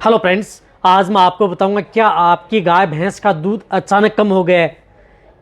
Hello friends, आज मैं आपको बताऊंगा क्या आपकी गाय भैंस का दूध अचानक कम हो गया है।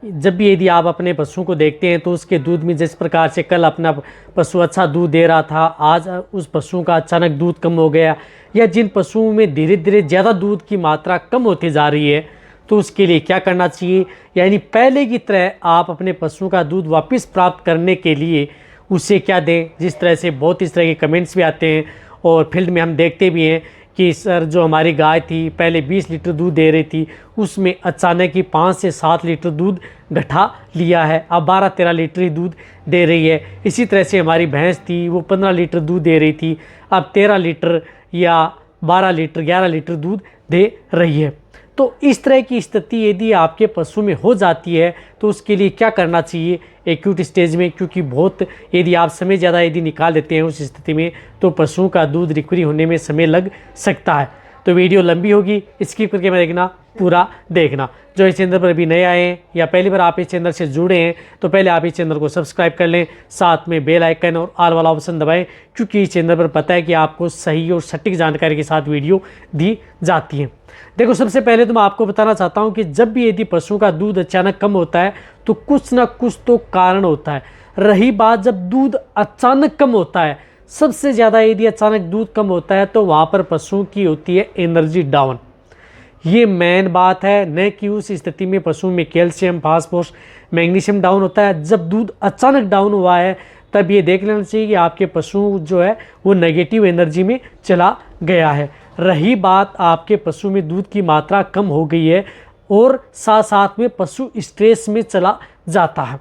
जब भी यदि आप अपने पशु को देखते हैं तो उसके दूध में जिस प्रकार से कल अपना पशु अच्छा दूध दे रहा था, आज उस पशु का अचानक दूध कम हो गया, या जिन पशुओं में धीरे धीरे ज़्यादा दूध की मात्रा कम होती जा रही है, तो उसके लिए क्या करना चाहिए। यानी पहले की तरह आप अपने पशु का दूध वापस प्राप्त करने के लिए उसे क्या दें। जिस तरह से बहुत इस तरह के कमेंट्स भी आते हैं और फील्ड में हम देखते भी हैं कि सर जो हमारी गाय थी पहले 20 लीटर दूध दे रही थी, उसमें अचानक ही 5 से 7 लीटर दूध घटा लिया है, अब 12-13 लीटर ही दूध दे रही है। इसी तरह से हमारी भैंस थी, वो 15 लीटर दूध दे रही थी, अब 13 लीटर या 12 लीटर 11 लीटर दूध दे रही है। तो इस तरह की स्थिति यदि आपके पशु में हो जाती है तो उसके लिए क्या करना चाहिए एक्यूट स्टेज में, क्योंकि बहुत यदि आप समय ज़्यादा यदि निकाल देते हैं उस स्थिति में तो पशुओं का दूध रिकवरी होने में समय लग सकता है। तो वीडियो लंबी होगी, स्किप करके मैं देखना, पूरा देखना। जो इस चैनल पर अभी नए आए हैं या पहली बार आप इस चैनल से जुड़े हैं तो पहले आप इस चैनल को सब्सक्राइब कर लें, साथ में बेल आइकन और ऑल वाला ऑप्शन दबाएं, क्योंकि इस चैनल पर पता है कि आपको सही और सटीक जानकारी के साथ वीडियो दी जाती है। देखो, सबसे पहले तो मैं आपको बताना चाहता हूं कि जब भी यदि पशु का दूध अचानक कम होता है तो कुछ ना कुछ तो कारण होता है। रही बात जब दूध अचानक कम होता है, सबसे ज़्यादा यदि अचानक दूध कम होता है तो वहाँ पर पशुओं की होती है एनर्जी डाउन। ये मेन बात है, न कि उस स्थिति में पशु में कैल्शियम, फास्फोरस, मैग्नीशियम डाउन होता है। जब दूध अचानक डाउन हुआ है तब ये देख लेना चाहिए कि आपके पशु जो है वो नेगेटिव एनर्जी में चला गया है। रही बात आपके पशु में दूध की मात्रा कम हो गई है और साथ साथ में पशु स्ट्रेस में चला जाता है,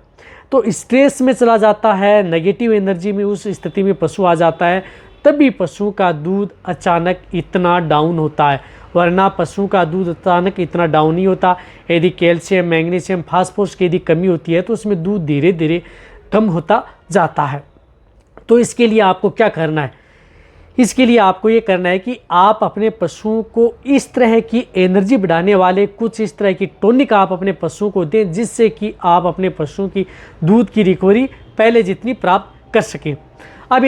तो स्ट्रेस में चला जाता है, नेगेटिव एनर्जी में उस स्थिति में पशु आ जाता है, तभी पशु का दूध अचानक इतना डाउन होता है। वरना पशु का दूध अचानक इतना डाउन नहीं होता। यदि कैल्शियम, मैग्नीशियम, फास्फोरस की यदि कमी होती है तो उसमें दूध धीरे धीरे कम होता जाता है। तो इसके लिए आपको क्या करना है, इसके लिए आपको ये करना है कि आप अपने पशुओं को इस तरह की एनर्जी बढ़ाने वाले कुछ इस तरह की टॉनिक आप अपने पशुओं को दें, जिससे कि आप अपने पशुओं की दूध की रिकवरी पहले जितनी प्राप्त कर सकें। अब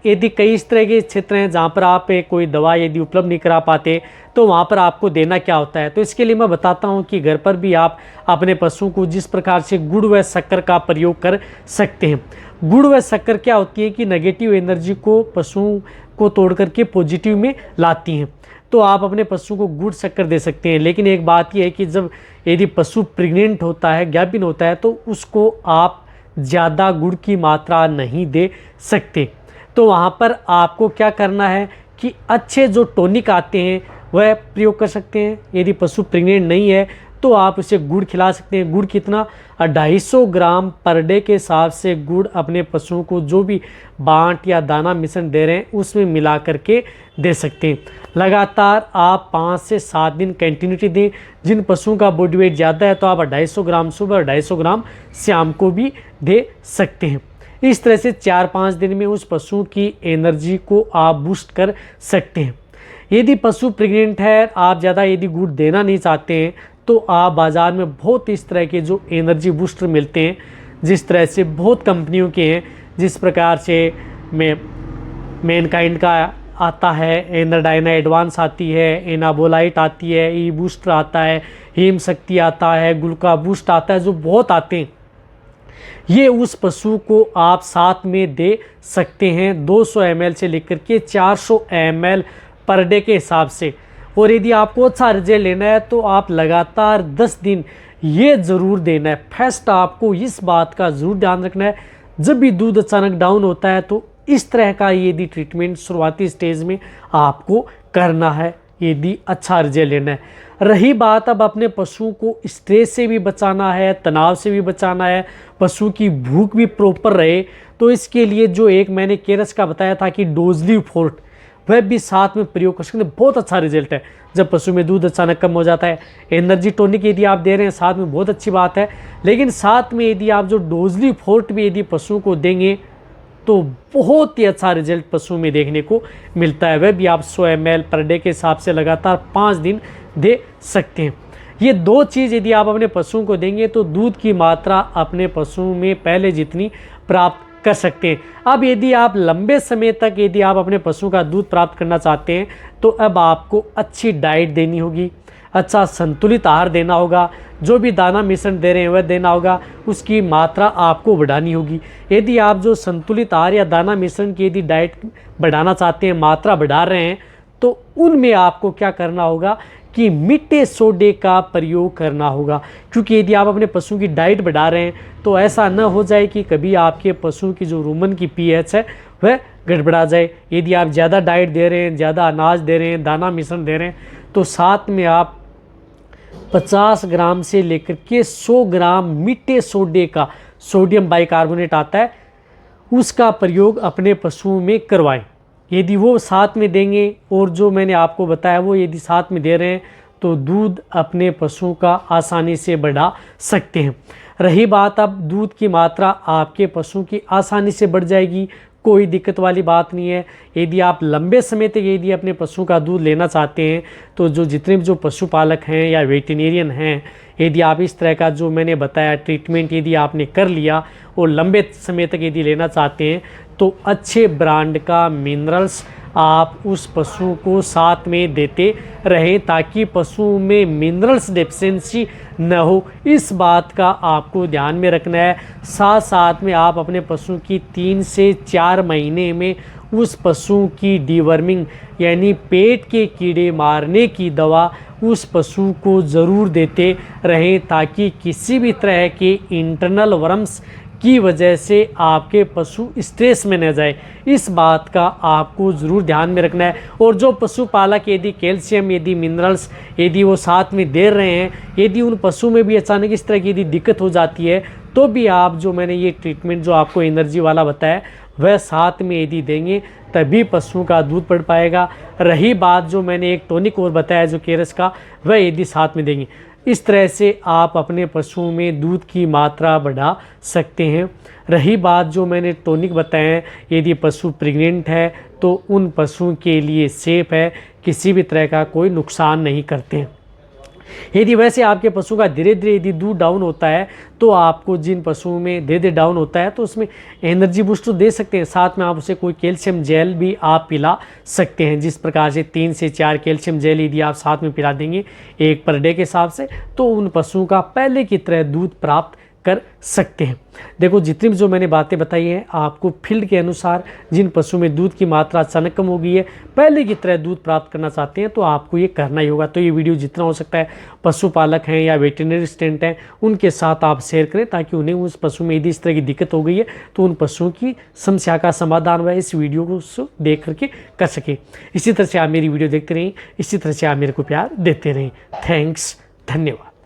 यदि कई इस तरह के क्षेत्र हैं जहाँ पर आप कोई दवा यदि उपलब्ध नहीं करा पाते तो वहाँ पर आपको देना क्या होता है। तो इसके लिए मैं बताता हूँ कि घर पर भी आप अपने पशुओं को जिस प्रकार से गुड़ व शक्कर का प्रयोग कर सकते हैं। गुड़ व शक्कर क्या होती है कि नेगेटिव एनर्जी को पशुओं को तोड़ करके पॉजिटिव में लाती हैं। तो आप अपने पशु को गुड़ शक्कर दे सकते हैं। लेकिन एक बात यह है कि जब यदि पशु प्रेग्नेंट होता है, ज्ञापिन होता है, तो उसको आप ज़्यादा गुड़ की मात्रा नहीं दे सकते। तो वहाँ पर आपको क्या करना है कि अच्छे जो टॉनिक आते हैं वह प्रयोग कर सकते हैं। यदि पशु प्रेग्नेंट नहीं है तो आप उसे गुड़ खिला सकते हैं। गुड़ कितना, 250 ग्राम पर डे के हिसाब से गुड़ अपने पशुओं को जो भी बांट या दाना मिश्रण दे रहे हैं उसमें मिला करके दे सकते हैं। लगातार आप 5 से 7 दिन कंटिन्यूटी दें। जिन पशुओं का बॉडी वेट ज़्यादा है तो आप 250 ग्राम सुबह और 250 ग्राम शाम को भी दे सकते हैं। इस तरह से 4-5 दिन में उस पशु की एनर्जी को आप बूस्ट कर सकते हैं। यदि पशु प्रेग्नेंट है, आप ज़्यादा यदि गुड़ देना नहीं चाहते हैं तो आप बाज़ार में बहुत इस तरह के जो एनर्जी बूस्टर मिलते हैं, जिस तरह से बहुत कंपनियों के हैं, जिस प्रकार से मैनकाइंड का आता है, एनर्डाइना एडवांस आती है, एनाबोलाइट आती है, ई बूस्टर आता है, हीम शक्ति आता है, ग्लूका बूस्ट आता है, जो बहुत आते हैं। ये उस पशु को आप साथ में दे सकते हैं 200 ml से लेकर के 400 ml पर डे के हिसाब से। और यदि आपको अच्छा रिजल्ट लेना है तो आप लगातार 10 दिन ये ज़रूर देना है। फर्स्ट आपको इस बात का ज़रूर ध्यान रखना है, जब भी दूध अचानक डाउन होता है तो इस तरह का यदि ट्रीटमेंट शुरुआती स्टेज में आपको करना है यदि अच्छा रिजल्ट लेना है। रही बात अब अपने पशुओं को स्ट्रेस से भी बचाना है, तनाव से भी बचाना है, पशु की भूख भी प्रॉपर रहे, तो इसके लिए जो एक मैंने केरस का बताया था कि डोजली फोर्ट, वह भी साथ में प्रयोग कर सकते हैं। बहुत अच्छा रिजल्ट है जब पशु में दूध अचानक कम हो जाता है। एनर्जी टॉनिक यदि आप दे रहे हैं साथ में, बहुत अच्छी बात है, लेकिन साथ में यदि आप जो डोजली फोर्ट भी यदि पशु को देंगे तो बहुत ही अच्छा रिजल्ट पशु में देखने को मिलता है। वह भी आप 100 ml पर डे के हिसाब से लगातार 5 दिन दे सकते हैं। ये 2 चीज़ यदि आप अपने पशुओं को देंगे तो दूध की मात्रा अपने पशुओं में पहले जितनी प्राप्त कर सकते हैं। अब यदि आप लंबे समय तक यदि आप अपने पशु का दूध प्राप्त करना चाहते हैं तो अब आपको अच्छी डाइट देनी होगी, अच्छा संतुलित आहार देना होगा, जो भी दाना मिश्रण दे रहे हैं वह देना होगा, उसकी मात्रा आपको बढ़ानी होगी। यदि आप जो संतुलित आहार या दाना मिश्रण की यदि डाइट बढ़ाना चाहते हैं, मात्रा बढ़ा रहे हैं, तो उनमें आपको क्या करना होगा कि मीठे सोडे का प्रयोग करना होगा। क्योंकि यदि आप अपने पशु की डाइट बढ़ा रहे हैं तो ऐसा न हो जाए कि कभी आपके पशु की जो रूमन की पीएच है वह गड़बड़ा जाए। यदि आप ज़्यादा डाइट दे रहे हैं, ज़्यादा अनाज दे रहे हैं, दाना मिश्रण दे रहे हैं, तो साथ में आप 50 ग्राम से लेकर के 100 ग्राम मीठे सोडे का, सोडियम बाइकार्बोनेट आता है, उसका प्रयोग अपने पशुओं में करवाएं। यदि वो साथ में देंगे और जो मैंने आपको बताया वो यदि साथ में दे रहे हैं तो दूध अपने पशुओं का आसानी से बढ़ा सकते हैं। रही बात अब दूध की मात्रा आपके पशु की आसानी से बढ़ जाएगी, कोई दिक्कत वाली बात नहीं है। यदि आप लंबे समय तक यदि अपने पशु का दूध लेना चाहते हैं तो जितने भी जो पशुपालक हैं या वेटेरियन हैं, यदि आप इस तरह का जो मैंने बताया ट्रीटमेंट यदि आपने कर लिया और लंबे समय तक यदि लेना चाहते हैं तो अच्छे ब्रांड का मिनरल्स आप उस पशु को साथ में देते रहें ताकि पशु में मिनरल्स डेफिशिएंसी न हो। इस बात का आपको ध्यान में रखना है। साथ साथ में आप अपने पशु की 3 से 4 महीने में उस पशु की डीवर्मिंग यानी पेट के कीड़े मारने की दवा उस पशु को ज़रूर देते रहें ताकि किसी भी तरह के इंटरनल वर्म्स की वजह से आपके पशु स्ट्रेस में न जाए। इस बात का आपको ज़रूर ध्यान में रखना है। और जो पशुपालक यदि कैल्शियम यदि मिनरल्स यदि वो साथ में दे रहे हैं, यदि उन पशु में भी अचानक इस तरह की यदि दिक्कत हो जाती है तो भी आप जो मैंने ये ट्रीटमेंट जो आपको एनर्जी वाला बताया वह साथ में यदि देंगे तभी पशुओं का दूध बढ़ पाएगा। रही बात जो मैंने एक टॉनिक और बताया जो केरस का, वह यदि साथ में देंगे, इस तरह से आप अपने पशुओं में दूध की मात्रा बढ़ा सकते हैं। रही बात जो मैंने टॉनिक बताए हैं, यदि पशु प्रेग्नेंट है तो उन पशुओं के लिए सेफ है, किसी भी तरह का कोई नुकसान नहीं करते हैं। यदि वैसे आपके पशु का धीरे धीरे यदि दूध डाउन होता है तो आपको जिन पशुओं में धीरे धीरे डाउन होता है तो उसमें एनर्जी बूस्ट तो दे सकते हैं, साथ में आप उसे कोई कैल्शियम जेल भी आप पिला सकते हैं। जिस प्रकार से 3 से 4 कैल्शियम जेल यदि आप साथ में पिला देंगे 1 पर डे के हिसाब से तो उन पशुओं का पहले की तरह दूध प्राप्त कर सकते हैं। देखो जितनी भी जो मैंने बातें बताई हैं आपको फील्ड के अनुसार जिन पशु में दूध की मात्रा अचानक कम हो गई है, पहले की तरह दूध प्राप्त करना चाहते हैं तो आपको ये करना ही होगा। तो ये वीडियो जितना हो सकता है पशुपालक हैं या वेटरनरी असिस्टेंट हैं उनके साथ आप शेयर करें ताकि उन्हें उस पशु में यदि इस तरह की दिक्कत हो गई है तो उन पशुओं की समस्या का समाधान वह इस वीडियो को देख करके कर सके। इसी तरह से आप मेरी वीडियो देखते रहें, इसी तरह से आप मेरे को प्यार देते रहें। थैंक्स, धन्यवाद।